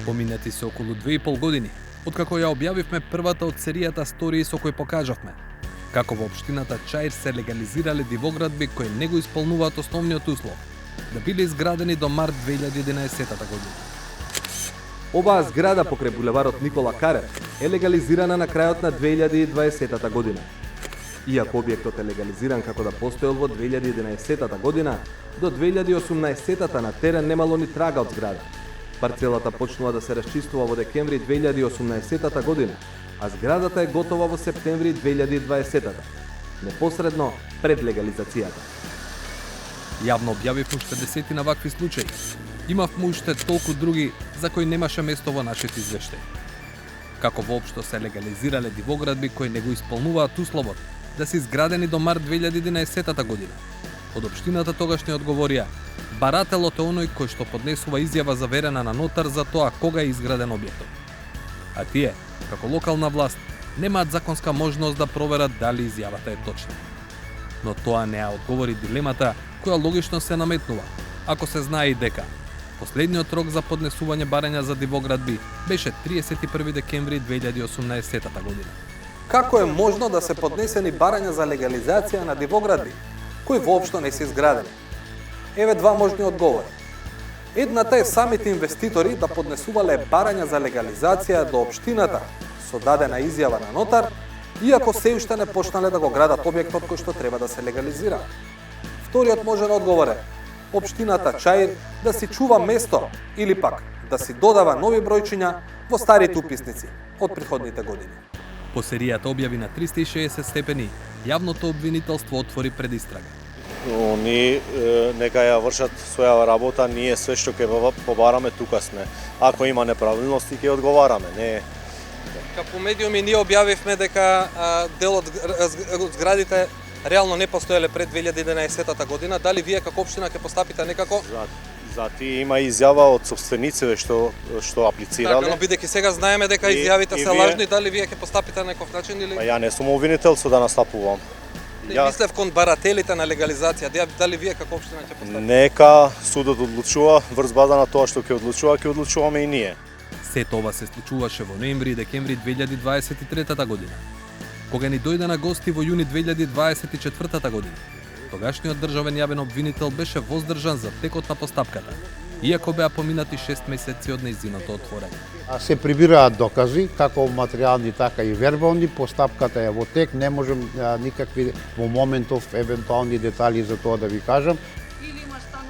Поминати се околу 2,5 години, откако ја објавивме првата од серијата стории со кои покажавме како во општината Чаир се легализирале дивоградби кои не го исполнуваат основниот услов да биле изградени до март 2011 година. Оваа зграда покрај булеварот Никола Карев е легализирана на крајот на 2020 година. Иако објектот е легализиран како да постоел во 2011 година, до 2018 на терен немало ни трага од зграда. Парцелата почнува да се расчистува во декември 2018 година, а зградата е готова во септември 2020, непосредно пред легализацијата. Јавно објавивме уште десетина вакви случаи. Имавме уште толку други за кои немаше место во нашите извештаи. Како воопшто се легализирале дивоградби кои не го исполнуваат условот да се изградени до март 2011 година. Од општината тогаш не одговорија: барателот е оној кој што поднесува изјава заверена на нотар за тоа кога е изграден објектот. А тие, како локална власт, немаат законска можност да проверат дали изјавата е точна. Но тоа не ја одговори дилемата која логично се наметнува, ако се знае и дека последниот рок за поднесување барања за дивоградби беше 31 декември 2018 година. Како е можно да се поднесени барања за легализација на дивоградби кои воопшто не се изградени? Еве два можни одговори. Едната е самите инвеститори да поднесувале барања за легализација до општината со дадена изјава на нотар, иако се уште не почнале да го градат објектот кој што треба да се легализира. Вториот можен одговор е општината Чаир да си чува место или пак да си додава нови бројчиња во старите уписници од претходните години. По серијата објави на 360 степени, јавното обвинителство отвори предистрага. Они нека ја вршат своја работа, ние све што ќе побараме тука сме. Ако има неправилности ќе одговараме, не. Како медиуми ние објавивме дека дел од зградите реално не постоеле пред 2011 година. Дали вие како општина ќе постапите некако? За тие има изјава од собствениците што аплицирале. Така, но бидејќи сега знаеме дека изјавите се лажни, дали вие ќе постапите на некој начин или? Ја не сум обвинител со да настапувам. Мислев кон барателите на легализација, дали вие како општина ќе постапите? Нека судот одлучува, врз база на тоа што ќе одлучуваме и ние. Сето ова се случуваше во ноември и декември 2023 година. Кога ни дојде на гости во јуни 2024 година, тогашниот државен јавен обвинител беше воздржан за текот на постапката, иако беа поминати 6 месеци од нејзиното отворање. Се прибираат докази, како материјални, така и вербални, постапката е во тек, не можам никакви во моментов евентуални детали за тоа да ви кажам.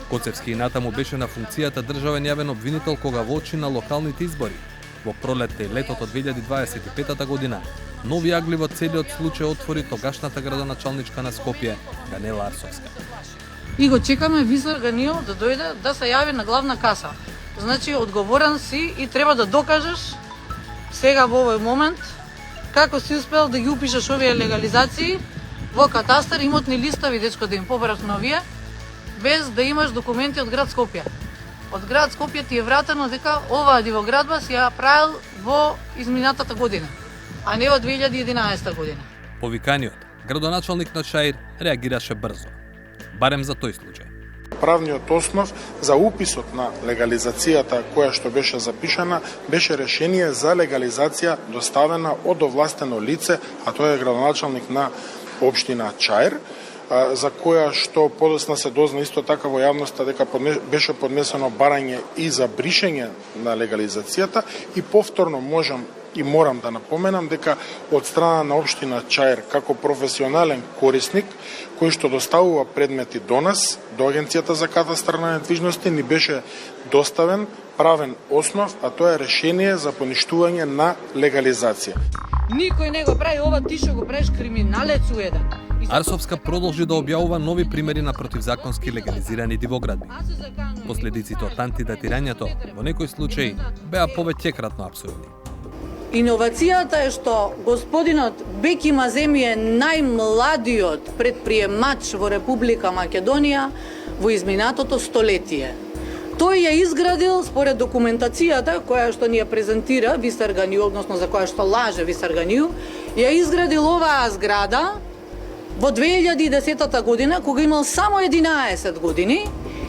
Коцевски и натаму беше на функцијата државен јавен обвинител кога во очи на локалните избори во пролетта и летото 2025 година, нови агли во целиот случај отвори тогашната градоначалничка на Скопје, Ганела Арсовска. И го чекаме Висарганио да дојде да се јави на главна каса. Значи, одговорен си и треба да докажеш сега во овој момент како си успел да ги упишеш овие легализации во катастар, имотни листави, дечко, да им побераш на овие, без да имаш документи од град Скопје. Од град Скопје ти е вратено дека оваа дивоградба си ја правил во изминатата година, а не во 2011 година. Повиканиот градоначалник на Чаир реагираше брзо, барем за тој случај. Правниот основ за уписот на легализацијата која што беше запишана беше решение за легализација доставена од овластено лице, а тоа е градоначалник на општина Чаир, за која што подоцна се дозна исто така во јавноста дека беше поднесено барање и за бришење на легализацијата и повторно можам и морам да напоменам дека од страна на општина Чаир како професионален корисник кој што доставува предмети до нас, до Агенцијата за катастар на недвижности, ни беше доставен правен основ, а тоа е решение за поништување на легализација. Никој не го прави ова, ти што го правиш, криминалец уеден. Арсовска продолжи да објавува нови примери на противзаконски легализирани дивоградби. Последиците од антидатирањето во некој случај беа повеќекратно апсурдни. Иновацијата е што господинот Беки Маземи е најмладиот предприемач во Република Македонија во изминатото столетие. Тој ја изградил според документацијата која што ни ја презентира Висарганиу, односно за која што лаже Висарганиу, ја изградил оваа зграда во 2010 година, кога имал само 11 години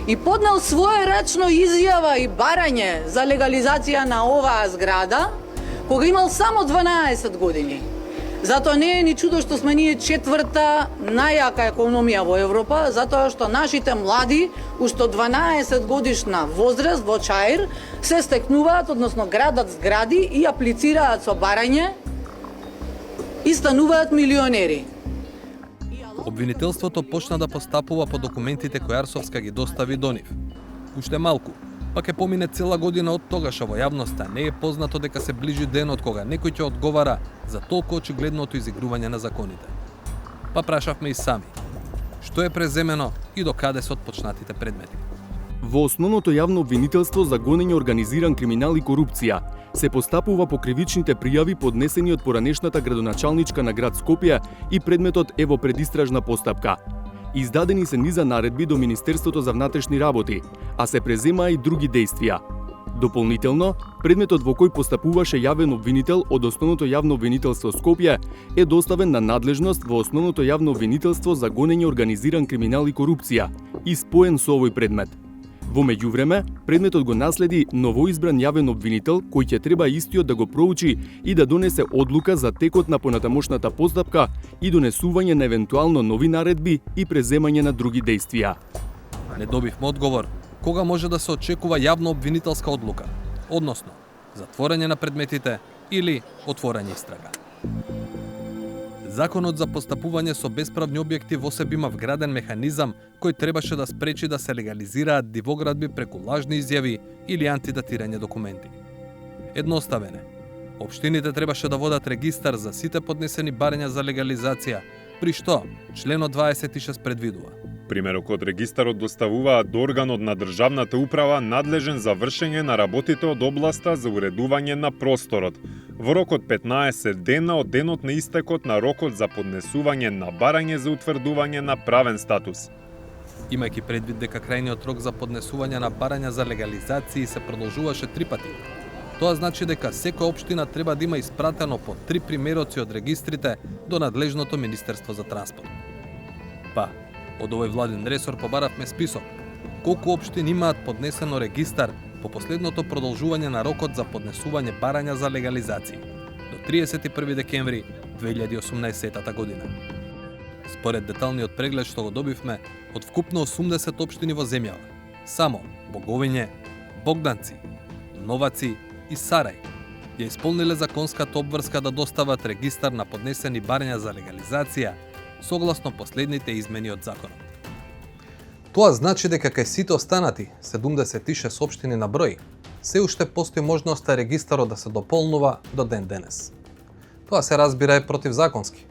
и поднел своерачно изјава и барање за легализација на оваа зграда, кога имал само 12 години. Затоа не е ни чудо што сме ние четврта најака економија во Европа, затоа што нашите млади, уште 12 годишна возраст во Чаир, се стекнуваат, односно градат згради и аплицираат со барање и стануваат милионери. Обвинителството почна да постапува по документите кои Арсовска ги достави до нив. Уште малку, па ќе помине цела година од тогаш, а во јавноста не е познато дека се ближи денот кога некој ќе одговара за толку очигледното изигрување на законите. Па прашавме и сами, што е преземено и до каде се отпочнатите предмети. Во основното јавно обвинителство за гонење организиран криминал и корупција се постапува по кривичните пријави поднесени од поранешната градоначалничка на град Скопје и предметот е во предистражна постапка. Издадени се низа наредби до Министерството за внатрешни работи, а се преземаа и други дејствија. Дополнително, предметот во кој постапуваше јавен обвинител од Основното јавно обвинителство Скопје е доставен на надлежност во Основното јавно обвинителство за гонење организиран криминал и корупција и споен со овој предмет. Во меѓувреме, предметот го наследи новоизбран јавен обвинител кој ќе треба истиот да го проучи и да донесе одлука за текот на понатамошната постапка и донесување на евентуално нови наредби и преземање на други дејствија. Не добивме одговор кога може да се очекува јавно обвинителска одлука, односно затворање на предметите или отворање истрага. Законот за постапување со бесправни објекти во себе има вграден механизам кој требаше да спречи да се легализираат дивоградби преку лажни изјави или антидатирање документи. Едноставен е. Општините требаше да водат регистар за сите поднесени барања за легализација, при што членот 26 предвидува. Примерокот регистарот доставуваат до органот на државната управа надлежен за вршење на работите од областа за уредување на просторот, во рок од 15 дена од денот на истекот на рокот за поднесување на барање за утврдување на правен статус. Имајќи предвид дека крајниот рок за поднесување на барања за легализација се продолжуваше 3 пати, тоа значи дека секоја општина треба да има испратено по 3 примероци од регистрите до надлежното Министерство за транспорт. Па, од овој владин ресор побаравме список колку општини имаат поднесено регистар по последното продолжување на рокот за поднесување барања за легализација до 31 декември 2018 година. Според деталниот преглед што го добивме, од вкупно 80 општини во земјава, само Боговиње, Богданци, Новаци и Сарај ја исполниле законската обврска да достават регистар на поднесени барања за легализација согласно последните измени од законот. Тоа значи дека кај сите останати 76 општини на број, се уште постои можноста регистарот да се дополнува до ден денес. Тоа се разбира е противзаконски.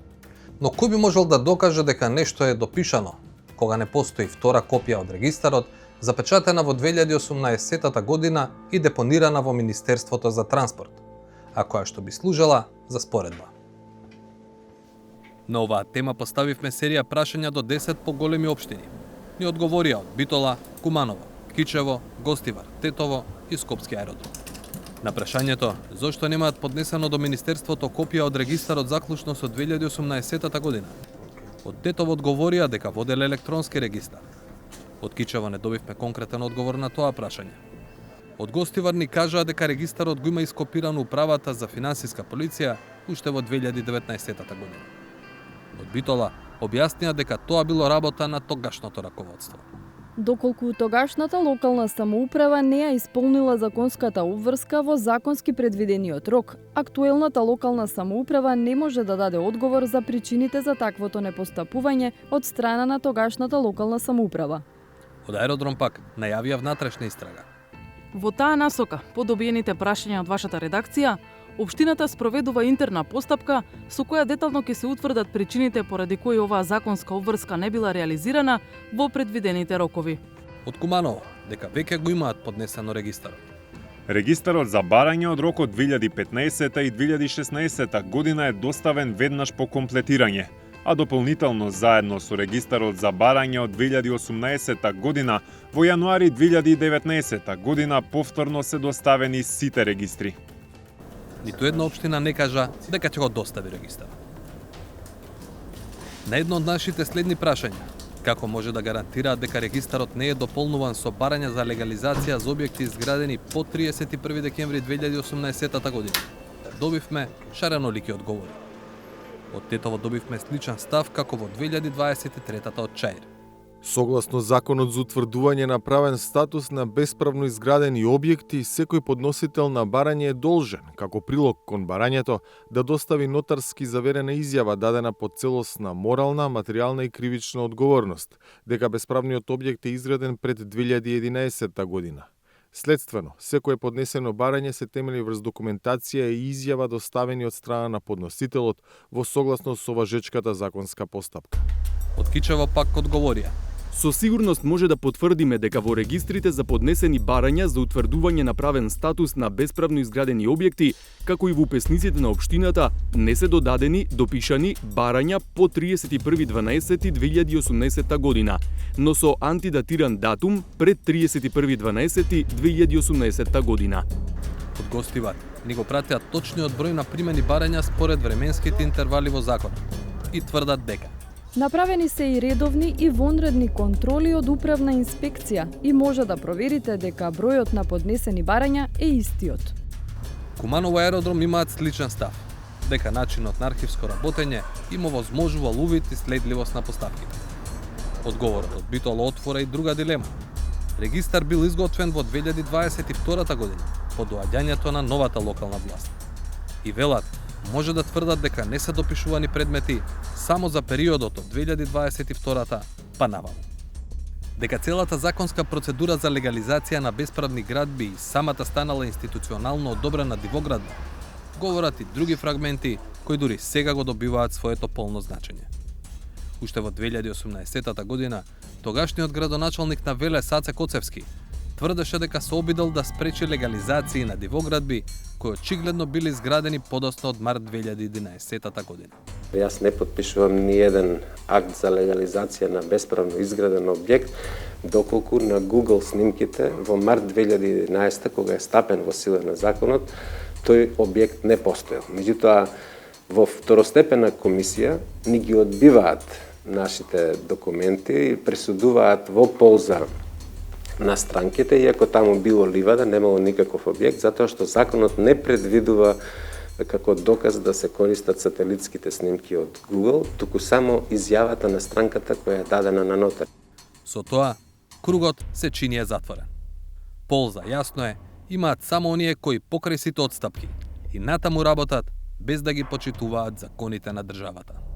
Но кој би можел да докаже дека нешто е допишано, кога не постои втора копија од регистарот, запечатена во 2018 година и депонирана во Министерството за транспорт, а која што би служела за споредба. На оваа тема поставивме серија прашања до 10 поголеми општини. Ни одговорија од Битола, Куманово, Кичево, Гостивар, Тетово и Скопски аеродром. На прашањето зошто немаат поднесено до Министерството копија од регистарот заклучно со 2018 година, од Тетово одговорија дека воделе електронски регистар. Од Кичево не добивме конкретен одговор на тоа прашање. Од Гостивар ни кажаа дека регистарот го има ископиран управата за финансиска полиција уште во 2019 година. Од Битола објаснија дека тоа било работа на тогашното раководство. Доколку тогашната локална самоуправа не ја исполнила законската обврска во законски предвидениот рок, актуелната локална самоуправа не може да даде одговор за причините за таквото непостапување од страна на тогашната локална самоуправа. Од аеродром пак најавија внатрешна истрага. Во таа насока, по добиените прашања од вашата редакција, општината спроведува интерна постапка со која детално ќе се утврдат причините поради кои оваа законска обврска не била реализирана во предвидените рокови. Од Куманово, дека веќе го имаат поднесено регистарот. Регистарот за барање од рокот 2015 и 2016 година е доставен веднаш по комплетирање, а дополнително заедно со регистарот за барање од 2018 година во јануари 2019 година повторно се доставени сите регистри. Ниту една општина не кажа дека ќе го достави регистарот. На едно од нашите следни прашања, Како може да гарантираат дека регистарот не е дополнуван со барања за легализација за објекти изградени по 31 декември 2018 година? Добивме шаренолики одговори. Од Тетово добивме сличен став како во 2023 од Чаир. Согласно Законот за утврдување на правен статус на бесправно изградени објекти, секој подносител на барање е должен, како прилог кон барањето, да достави нотарски заверена изјава дадена по целосна морална, материјална и кривична одговорност, дека бесправниот објект е изграден пред 2011 година. Следствено, секое поднесено барање се темели врз документација и изјава доставени од страна на подносителот во согласност со важечката законска постапка. Од Кичево пак одговорија. Со сигурност може да потврдиме дека во регистрите за поднесени барања за утврдување на правен статус на бесправно изградени објекти, како и во упесниците на општината, не се додадени, допишани барања по 31.12.2018 година, но со антидатиран датум пред 31.12.2018 година. Од гостивар ни го пратеа точниот број на примени барања според временските интервали во законот и тврдат дека направени се и редовни и вонредни контроли од управна инспекција и може да проверите дека бројот на поднесени барања е истиот. Куманово аеродром имаат сличен став, дека начинот на архивско работење им овозможувал увид и следливост на поставките. Одговорот од Битола отвора и друга дилема. Регистар бил изготвен во 2022 година, по доаѓањето на новата локална власт. И велат, може да тврдат дека не се допишувани предмети само за периодот од 2022 па наваму. Дека целата законска процедура за легализација на бесправни градби и самата станала институционално одобрена дивоградба, говорат и други фрагменти кои дури сега го добиваат своето полно значење. Уште во 2018 година, тогашниот градоначалник на Веле Саце Коцевски тврдеше дека се обидел да спречи легализации на дивоградби кои очигледно били изградени подоцна од март 2011 година. Јас не подпишувам ни еден акт за легализација на бесправно изграден објект, доколку на Google снимките во март 2011, кога е стапен во сила на законот, тој објект не постоел. Меѓутоа, во второстепена комисија ни ги одбиваат нашите документи и пресудуваат во полза на странките, иако таму било ливада, немало никаков објект, затоа што законот не предвидува како доказ да се користат сателитските снимки од Google, туку само изјавата на странката која е дадена на нотар. Со тоа, кругот се чини затворен. Полза, јасно е, имаат само оние кои покрај сите отстапки и натаму работат без да ги почитуваат законите на државата.